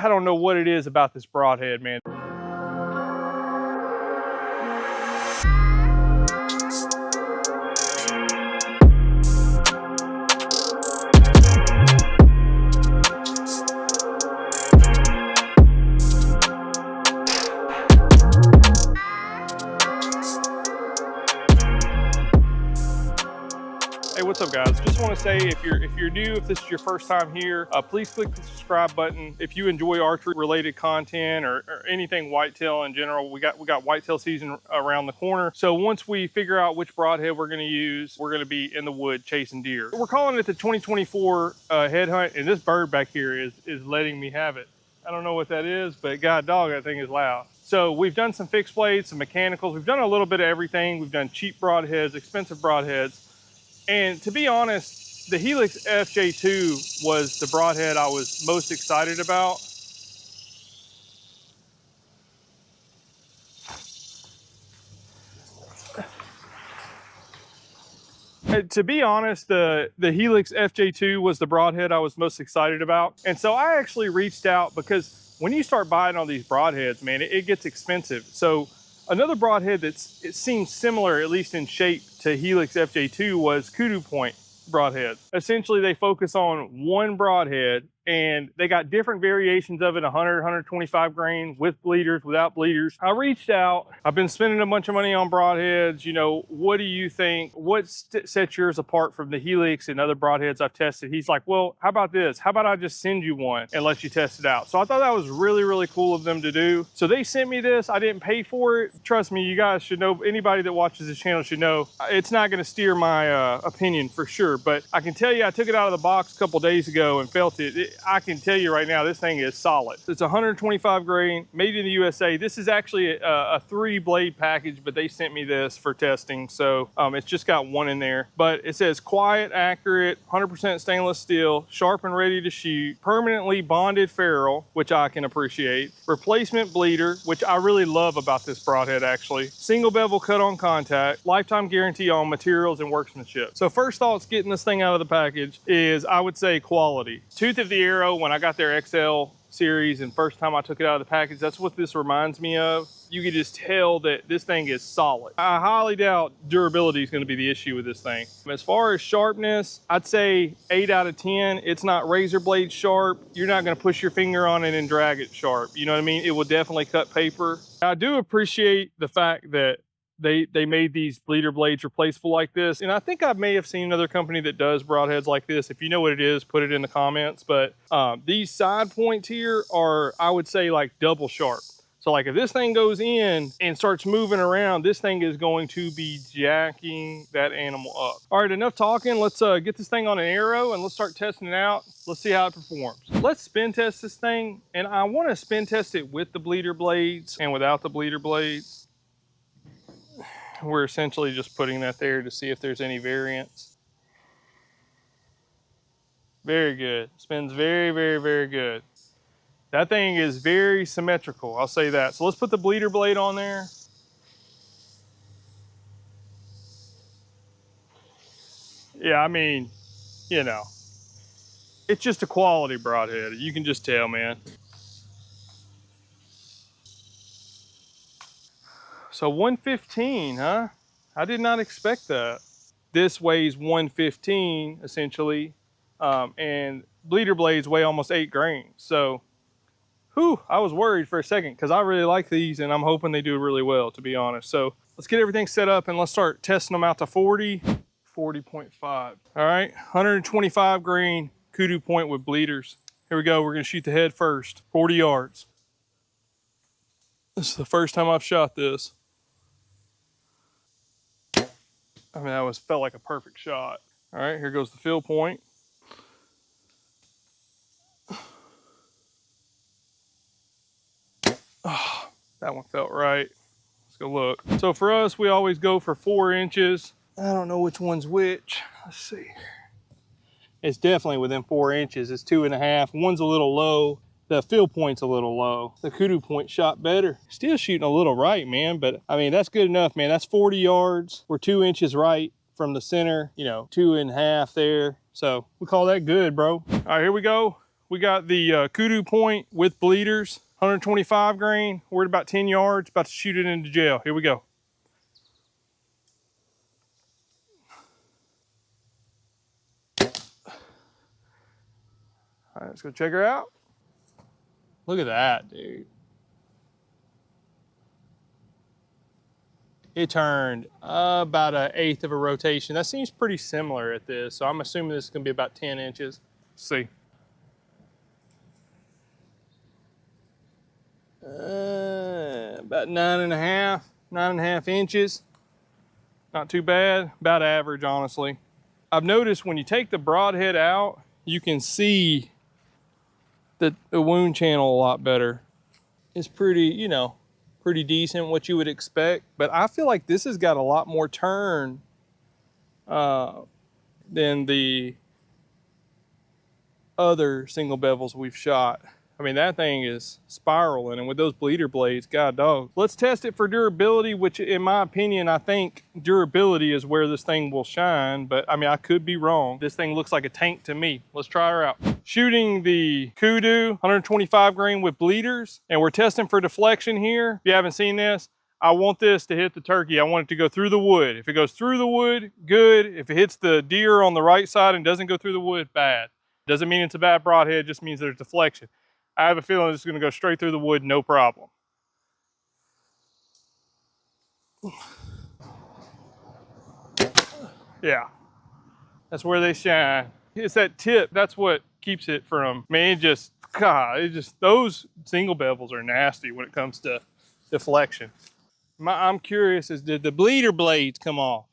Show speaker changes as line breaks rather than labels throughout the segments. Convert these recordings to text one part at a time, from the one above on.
I don't know what it is about this broadhead, man. Hey, what's up guys? Just want to say if you're new, if this is your first time here, please click the subscribe button. If you enjoy archery related content or anything whitetail in general, we got whitetail season around the corner. So once we figure out which broadhead we're going to use, we're going to be in the wood chasing deer. We're calling it the 2024 head hunt, and this bird back here is letting me have it. I don't know what that is, but god dog, that thing is loud. So we've done some fixed blades, some mechanicals. We've done a little bit of everything. We've done cheap broadheads, expensive broadheads. And to be honest, the Helix FJ2 was the broadhead I was most excited about. To be honest, the Helix FJ2 was the broadhead I was most excited about. And so I actually reached out because when you start buying all these broadheads, man, it gets expensive. So another broadhead it seems similar, at least in shape, to Helix FJ2 was Kudupoint Broadheads. Essentially, they focus on one broadhead and they got different variations of it, 100, 125 grain, with bleeders, without bleeders. I reached out. I've been spending a bunch of money on broadheads. You know, what do you think? What sets yours apart from the Helix and other broadheads I've tested? He's like, well, how about this? How about I just send you one and let you test it out? So I thought that was really, really cool of them to do. So they sent me this. I didn't pay for it. Trust me, you guys should know, anybody that watches this channel should know, it's not gonna steer my opinion for sure. But I can tell you, I took it out of the box a couple days ago and felt it. I can tell you right now, this thing is solid. It's 125 grain, made in the USA. This is actually a 3-blade package, but they sent me this for testing. So it's just got one in there. But it says quiet, accurate, 100% stainless steel, sharp and ready to shoot, permanently bonded ferrule, which I can appreciate, replacement bleeder, which I really love about this broadhead actually, single bevel cut on contact, lifetime guarantee on materials and workmanship. So first thoughts getting this thing out of the package is, I would say, quality. Tooth of the arrow, when I got their XL series and first time I took it out of the package, that's what this reminds me of. You can just tell that this thing is solid. I highly doubt durability is going to be the issue with this thing. As far as sharpness, I'd say 8 out of 10. It's not razor blade sharp. You're not going to push your finger on it and drag it sharp. You know what I mean? It will definitely cut paper. I do appreciate the fact that they made these bleeder blades replaceable like this. And I think I may have seen another company that does broadheads like this. If you know what it is, put it in the comments. But these side points here are, I would say, like double sharp. So like if this thing goes in and starts moving around, this thing is going to be jacking that animal up. All right, enough talking. Let's get this thing on an arrow and let's start testing it out. Let's see how it performs. Let's spin test this thing. And I want to spin test it with the bleeder blades and without the bleeder blades. We're essentially just putting that there to see if there's any variance. Very good. Spins very, very, very good. That thing is very symmetrical, I'll say that. So let's put the bleeder blade on there. Yeah, I mean, you know, it's just a quality broadhead. You can just tell, man. So 115, huh? I did not expect that. This weighs 115 essentially, and bleeder blades weigh almost 8 grains. So, whew, I was worried for a second because I really like these and I'm hoping they do really well, to be honest. So let's get everything set up and let's start testing them out to 40, 40.5. All right, 125 grain Kudupoint with bleeders. Here we go, we're gonna shoot the head first, 40 yards. This is the first time I've shot this. I mean, that felt like a perfect shot. All right, here goes the fill point. Oh, that one felt right. Let's go look. So for us, we always go for 4 inches. I don't know which one's which. Let's see. It's definitely within 4 inches. It's 2.5. One's a little low. The fill point's a little low. The Kudupoint shot better. Still shooting a little right, man, but I mean, that's good enough, man. That's 40 yards. We're 2 inches right from the center, you know, 2.5 there. So we call that good, bro. All right, here we go. We got the Kudupoint with bleeders, 125 grain. We're at about 10 yards, about to shoot it into jail. Here we go. All right, let's go check her out. Look at that, dude. It turned about 1/8 of a rotation. That seems pretty similar at this, so I'm assuming this is gonna be about 10 inches. Let's see. About 9.5 inches. Not too bad, about average, honestly. I've noticed when you take the broadhead out, you can see the wound channel a lot better. It's pretty, you know, pretty decent, what you would expect. But I feel like this has got a lot more turn than the other single bevels we've shot. I mean, that thing is spiraling, and with those bleeder blades, god dog. Let's test it for durability, which in my opinion, I think durability is where this thing will shine, but I mean, I could be wrong. This thing looks like a tank to me. Let's try her out. Shooting the Kudu 125 grain with bleeders, and we're testing for deflection here. If you haven't seen this, I want this to hit the turkey. I want it to go through the wood. If it goes through the wood, good. If it hits the deer on the right side and doesn't go through the wood, bad. Doesn't mean it's a bad broadhead, just means there's deflection. I have a feeling it's gonna go straight through the wood, no problem. Yeah, that's where they shine. It's that tip, that's what keeps it from, man, those single bevels are nasty when it comes to deflection. I'm curious, did the bleeder blades come off?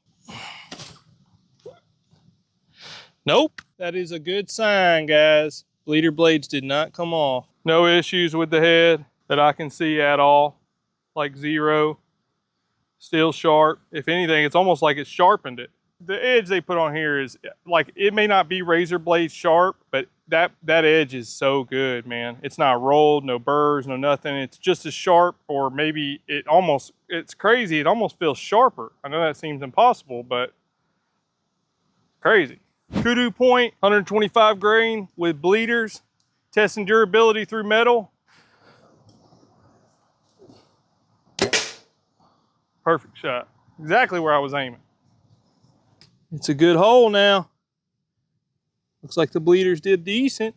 Nope, that is a good sign, guys. Bleeder blades did not come off. No issues with the head that I can see at all, like zero. Still sharp. If anything, it's almost like it's sharpened it. The edge they put on here is like, it may not be razor blade sharp, but that edge is so good, man. It's not rolled, no burrs, no nothing. It's just as sharp, or maybe it's crazy. It almost feels sharper. I know that seems impossible, but crazy. Kudupoint 125 grain with bleeders, testing durability through metal. Perfect shot. Exactly where I was aiming. It's a good hole now. Looks like the bleeders did decent.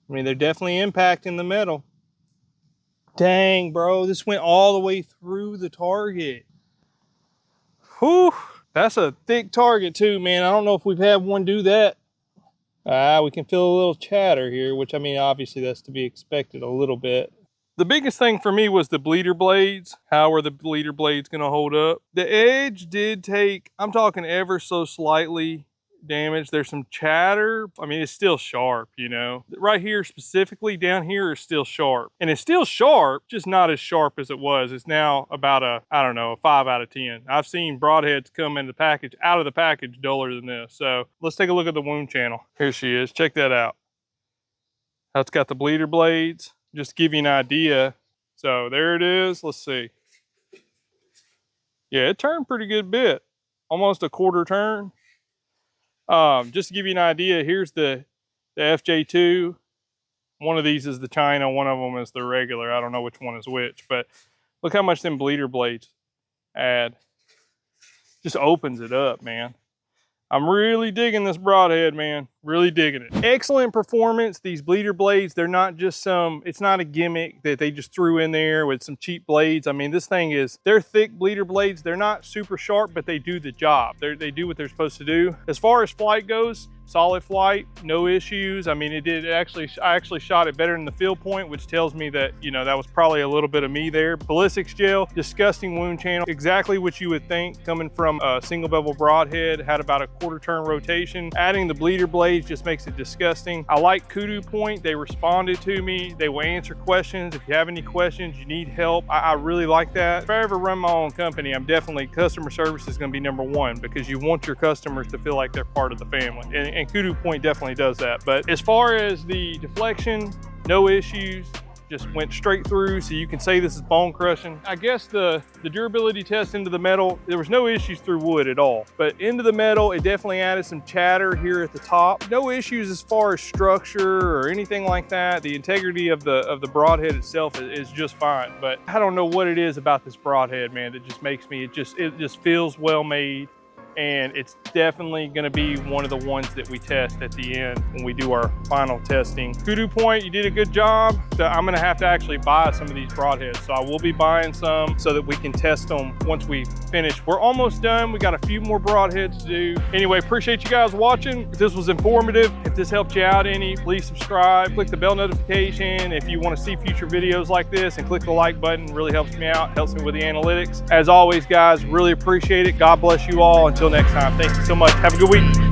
I mean, they're definitely impacting the metal. Dang, bro, this went all the way through the target. Whew. That's a thick target too, man. I don't know if we've had one do that. We can feel a little chatter here, which I mean, obviously that's to be expected a little bit. The biggest thing for me was the bleeder blades. How are the bleeder blades gonna hold up? The edge did take, I'm talking ever so slightly damage. There's some chatter. I mean, it's still sharp, you know. Right here specifically, down here is still sharp. And it's still sharp, just not as sharp as it was. It's now about a 5 out of 10. I've seen broadheads come in the package, out of the package, duller than this. So let's take a look at the wound channel. Here she is, check that out. That's got the bleeder blades, just to give you an idea. So there it is, let's see. Yeah, it turned pretty good bit. Almost a quarter turn. Just to give you an idea, here's the FJ2. One of these is the China, one of them is the regular. I don't know which one is which, but look how much them bleeder blades add. Just opens it up, man. I'm really digging this broadhead, man. Really digging it. Excellent performance. These bleeder blades, they're not just it's not a gimmick that they just threw in there with some cheap blades. I mean, this thing they're thick bleeder blades. They're not super sharp, but they do the job. They do what they're supposed to do. As far as flight goes, solid flight, no issues. I mean, I actually shot it better than the field point, which tells me that, you know, that was probably a little bit of me there. Ballistics gel, disgusting wound channel. Exactly what you would think coming from a single bevel broadhead. Had about a quarter turn rotation. Adding the bleeder blades just makes it disgusting. I like Kudupoint. They responded to me. They will answer questions. If you have any questions, you need help, I really like that. If I ever run my own company, I'm definitely, customer service is gonna be #1, because you want your customers to feel like they're part of the family. And Kudupoint definitely does that. But as far as the deflection, no issues. just went straight through, so you can say this is bone crushing. I guess the durability test into the metal, there was no issues through wood at all, but into the metal, it definitely added some chatter here at the top. No issues as far as structure or anything like that. The integrity of the broadhead itself is just fine, but I don't know what it is about this broadhead, man, that just makes me, it just feels well made. And it's definitely gonna be one of the ones that we test at the end when we do our final testing. Kudupoint, you did a good job. I'm gonna have to actually buy some of these broadheads. So I will be buying some so that we can test them once we finish. We're almost done. We got a few more broadheads to do. Anyway, appreciate you guys watching. If this was informative, if this helped you out any, please subscribe, click the bell notification. If you wanna see future videos like this, and click the like button, really helps me out, helps me with the analytics. As always, guys, really appreciate it. God bless you all. Until next time, thank you so much. Have a good week.